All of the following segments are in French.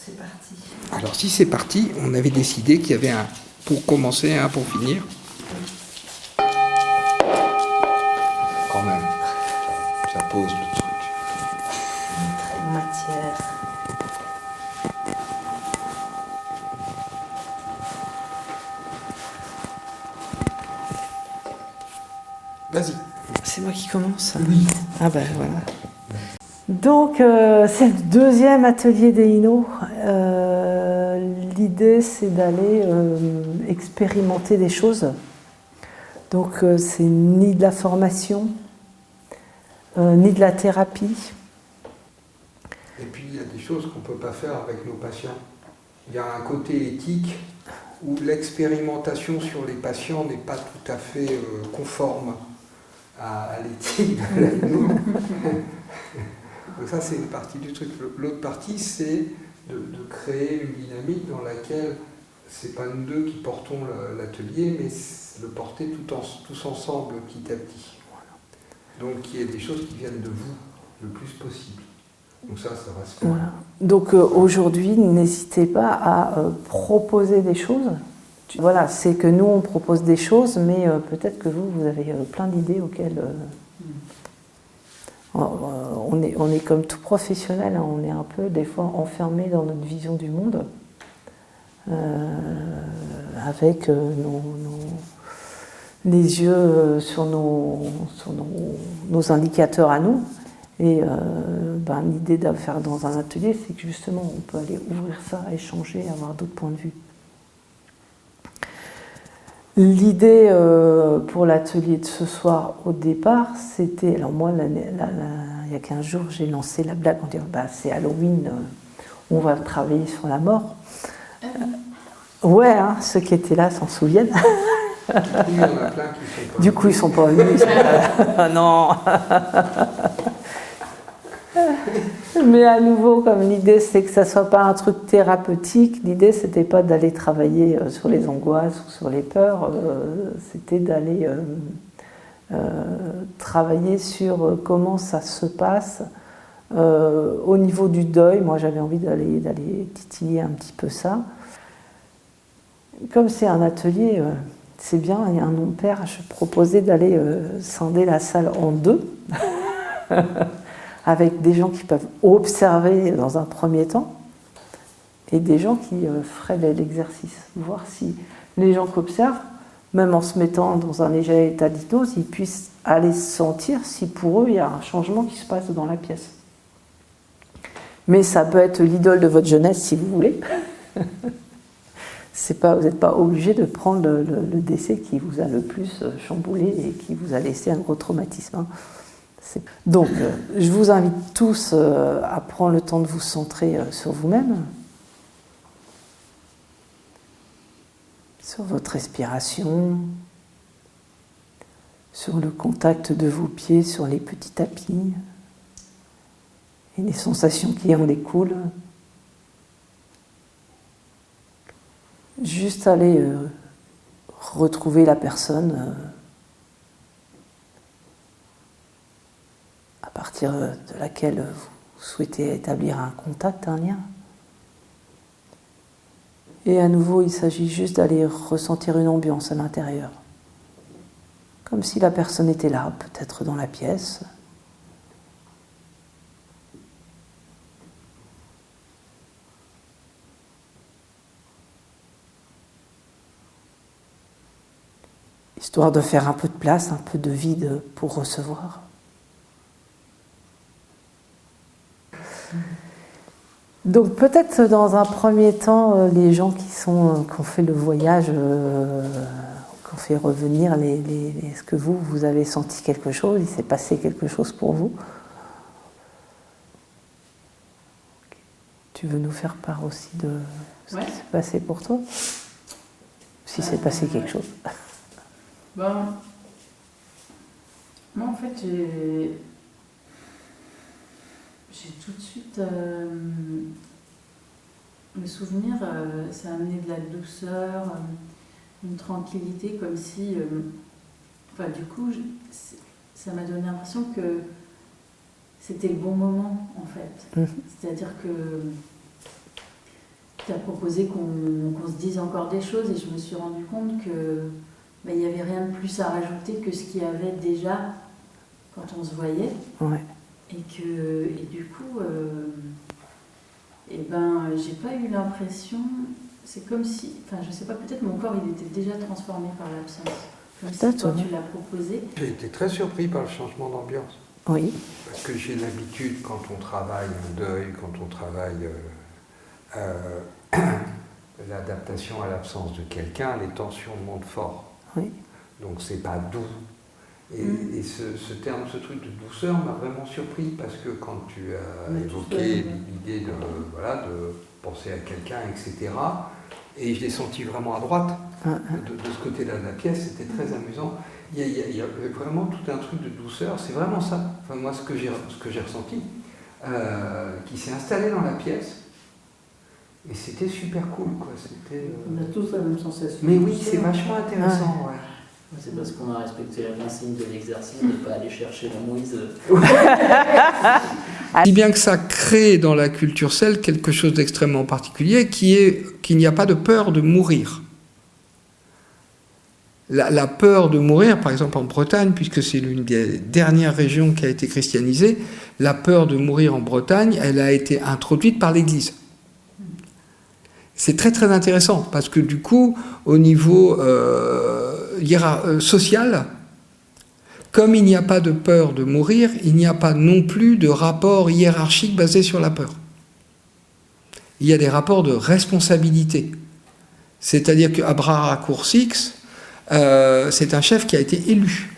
C'est parti. Alors si c'est parti, on avait décidé qu'il y avait un pour commencer, un pour finir. Quand même, ça pose le truc. En matière. Vas-y. C'est moi qui commence. Oui. Ah ben voilà. Donc c'est le deuxième atelier d'Eino. L'idée c'est d'aller expérimenter des choses. Donc c'est ni de la formation, ni de la thérapie. Et puis il y a des choses qu'on ne peut pas faire avec nos patients. Il y a un côté éthique où l'expérimentation sur les patients n'est pas tout à fait conforme à l'éthique de l'AINO. Donc ça c'est une partie du truc. L'autre partie c'est de créer une dynamique dans laquelle c'est pas nous deux qui portons l'atelier, mais le porter tous ensemble petit à petit. Donc qu'il y ait des choses qui viennent de vous le plus possible. Donc ça va se faire. Voilà. Donc aujourd'hui, n'hésitez pas à proposer des choses. Voilà, c'est que nous on propose des choses, mais peut-être que vous avez plein d'idées auxquelles on est comme tout professionnel, hein, on est un peu des fois enfermé dans notre vision du monde, avec les yeux sur nos indicateurs à nous. Et l'idée de faire dans un atelier, c'est que justement on peut aller ouvrir ça, échanger, avoir d'autres points de vue. L'idée pour l'atelier de ce soir au départ, c'était, alors moi il y a 15 jours j'ai lancé la blague en disant c'est Halloween, on va travailler sur la mort. Ouais, hein, ceux qui étaient là s'en souviennent. Il y en a plein qui sont pas du coup ils sont pas venus. Non. Mais à nouveau, comme l'idée c'est que ça soit pas un truc thérapeutique, l'idée c'était pas d'aller travailler sur les angoisses ou sur les peurs, c'était d'aller travailler sur comment ça se passe au niveau du deuil. Moi j'avais envie d'aller titiller un petit peu ça. Comme c'est un atelier, c'est bien, il y a un nom de père, je proposais d'aller scinder la salle en deux. Avec des gens qui peuvent observer dans un premier temps et des gens qui feraient l'exercice, voir si les gens qui observent, même en se mettant dans un léger état d'hypnose, ils puissent aller sentir si pour eux il y a un changement qui se passe dans la pièce. Mais ça peut être l'idole de votre jeunesse si vous voulez. Vous n'êtes pas obligé de prendre le décès qui vous a le plus chamboulé et qui vous a laissé un gros traumatisme. Hein. Donc, je vous invite tous à prendre le temps de vous centrer sur vous-même, sur votre respiration, sur le contact de vos pieds sur les petits tapis et les sensations qui en découlent. Juste aller retrouver la personne à partir de laquelle vous souhaitez établir un contact, un lien. Et à nouveau, il s'agit juste d'aller ressentir une ambiance à l'intérieur. Comme si la personne était là, peut-être dans la pièce. Histoire de faire un peu de place, un peu de vide pour recevoir. Donc peut-être dans un premier temps, les gens qui ont fait le voyage, qui ont fait revenir, est-ce que vous avez senti quelque chose? Il s'est passé quelque chose pour vous? Tu veux nous faire part aussi de ce qui s'est passé pour toi? Si s'est passé quelque chose. Moi en fait j'ai tout de suite le souvenir, ça a amené de la douceur, une tranquillité, comme si, du coup, ça m'a donné l'impression que c'était le bon moment, en fait. C'est-à-dire que tu as proposé qu'on se dise encore des choses et je me suis rendu compte que il n'y avait rien de plus à rajouter que ce qu'il y avait déjà quand on se voyait. Ouais. Et du coup, j'ai pas eu l'impression, c'est comme si, enfin je sais pas, peut-être mon corps il était déjà transformé par l'absence. Comme si quand tu l'as proposé. J'ai été très surpris par le changement d'ambiance. Oui. Parce que j'ai l'habitude, quand on travaille un deuil, quand on travaille l'adaptation à l'absence de quelqu'un, les tensions montent fort. Oui. Donc c'est pas doux. Et ce terme, ce truc de douceur m'a vraiment surpris parce que quand tu as évoqué l'idée de penser à quelqu'un, etc., et je l'ai senti vraiment à droite de ce côté-là de la pièce, c'était très amusant. Il y a vraiment tout un truc de douceur, c'est vraiment ça. Enfin, moi, ce que j'ai ressenti, qui s'est installé dans la pièce, et c'était super cool, quoi. On a tous la même sensation. Mais oui, c'est vachement intéressant, ouais. C'est parce qu'on a respecté la consigne de l'exercice de ne pas aller chercher la mouise. Si bien que ça crée dans la culture celte quelque chose d'extrêmement particulier, qui est qu'il n'y a pas de peur de mourir. La peur de mourir, par exemple en Bretagne, puisque c'est l'une des dernières régions qui a été christianisée, la peur de mourir en Bretagne, elle a été introduite par l'Église. C'est très très intéressant, parce que du coup, au niveau social, comme il n'y a pas de peur de mourir, il n'y a pas non plus de rapport hiérarchique basé sur la peur. Il y a des rapports de responsabilité. C'est-à-dire qu'à bras raccourcis, c'est un chef qui a été élu.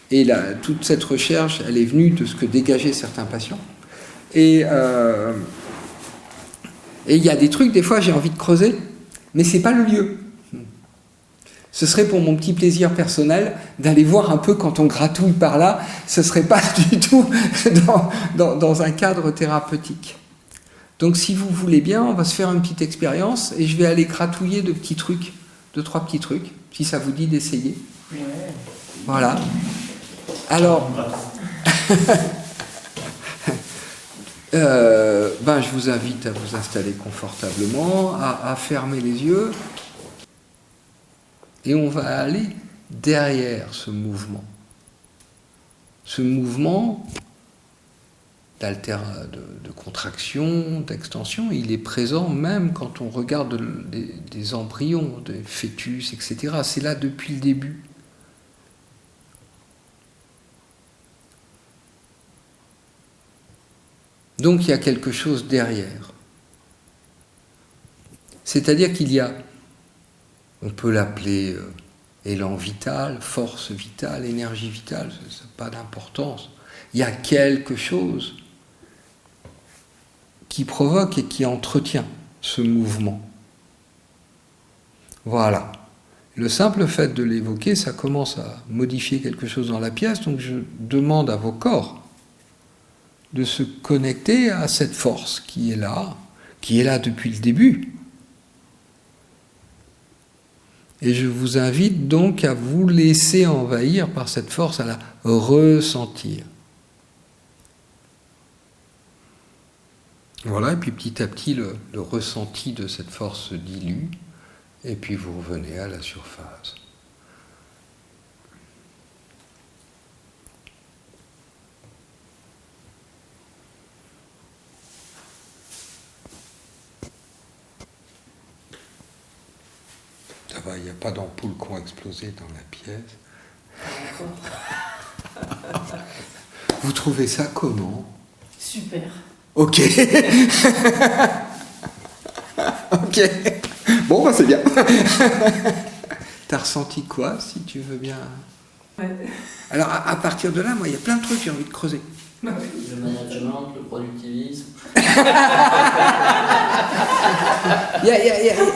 Et là, toute cette recherche, elle est venue de ce que dégageaient certains patients. Et il y a des trucs, des fois, j'ai envie de creuser, mais c'est pas le lieu. Ce serait pour mon petit plaisir personnel d'aller voir un peu quand on gratouille par là, ce serait pas du tout dans un cadre thérapeutique. Donc si vous voulez bien, on va se faire une petite expérience et je vais aller gratouiller de petits trucs, 2-3 petits trucs, si ça vous dit d'essayer. Ouais. Voilà. Alors, je vous invite à vous installer confortablement, à fermer les yeux, et on va aller derrière ce mouvement. Ce mouvement de contraction, d'extension, il est présent même quand on regarde des embryons, des fœtus, etc. C'est là depuis le début. Donc il y a quelque chose derrière. C'est-à-dire qu'il y a, on peut l'appeler élan vital, force vitale, énergie vitale, ça n'a pas d'importance. Il y a quelque chose qui provoque et qui entretient ce mouvement. Voilà. Le simple fait de l'évoquer, ça commence à modifier quelque chose dans la pièce, donc je demande à vos corps de se connecter à cette force qui est là depuis le début. Et je vous invite donc à vous laisser envahir par cette force, à la ressentir. Voilà, et puis petit à petit, le ressenti de cette force se dilue, et puis vous revenez à la surface. Ça va, il n'y a pas d'ampoules qui ont explosé dans la pièce. Vous trouvez ça comment ? Super. Ok. Ok. Bon, bah c'est bien. T'as ressenti quoi, si tu veux bien ? Ouais. Alors, à partir de là, moi, il y a plein de trucs que j'ai envie de creuser. Le management, le productivisme.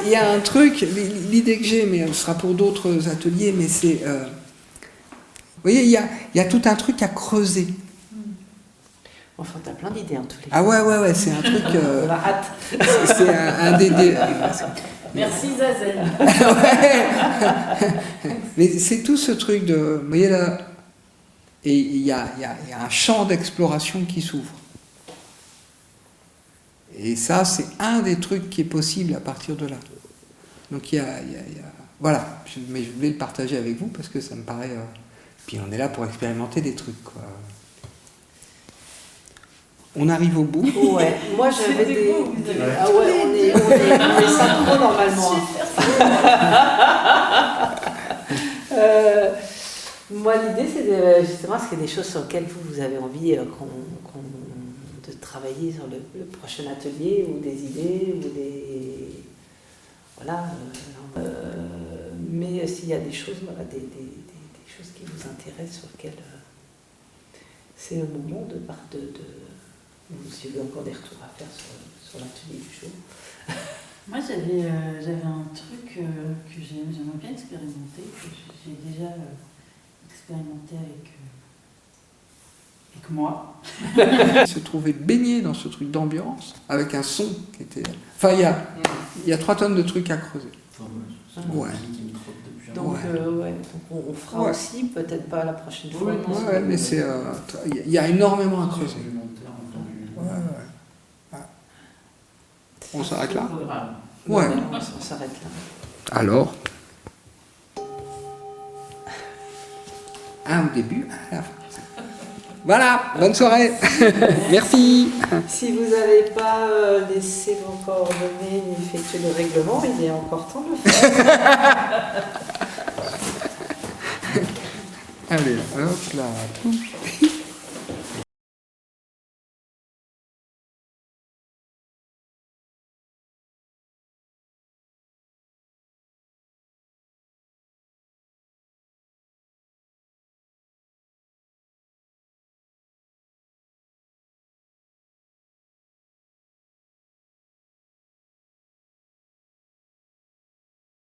Il y a un truc, l'idée que j'ai, mais ce sera pour d'autres ateliers, mais c'est... vous voyez, il y a tout un truc à creuser. Enfin, t'as plein d'idées en tous les cas. Ah ouais, c'est un truc... On a hâte. C'est un des... Merci Zazen. Ouais. Mais c'est tout ce truc de... Vous voyez là, et il y a un champ d'exploration qui s'ouvre. Et ça, c'est un des trucs qui est possible à partir de là. Donc voilà, mais je voulais le partager avec vous parce que ça me paraît... Puis on est là pour expérimenter des trucs, quoi. On arrive au bout. Ouais, moi j'avais C'est des... beau, vous avez- Ah ouais, on est synchro normalement. Moi l'idée c'est justement ce qu'il y a des choses sur lesquelles vous avez envie de travailler sur le prochain atelier, ou des idées, ou des... Voilà. Mais s'il y a des choses, voilà, des choses qui vous intéressent, sur lesquelles c'est le moment de ou si vous avez encore des retours à faire sur l'atelier du jour. Moi, j'avais un truc que j'aimerais bien expérimenter, que j'ai déjà expérimenté avec moi. Se trouver baigné dans ce truc d'ambiance, avec un son qui était... Enfin, il y a 3 tonnes de trucs à creuser. Ouais. Donc, Ouais. donc on fera aussi, peut-être pas la prochaine fois. Ouais, mais c'est... Il y a énormément à creuser. Ouais. On s'arrête là? Ouais. On s'arrête là. Alors, un au début, un à la fin. Voilà, bonne soirée. Merci. Si vous n'avez pas laissé vos coordonnées ni effectué le règlement, il est encore temps de le faire. Allez, hop là.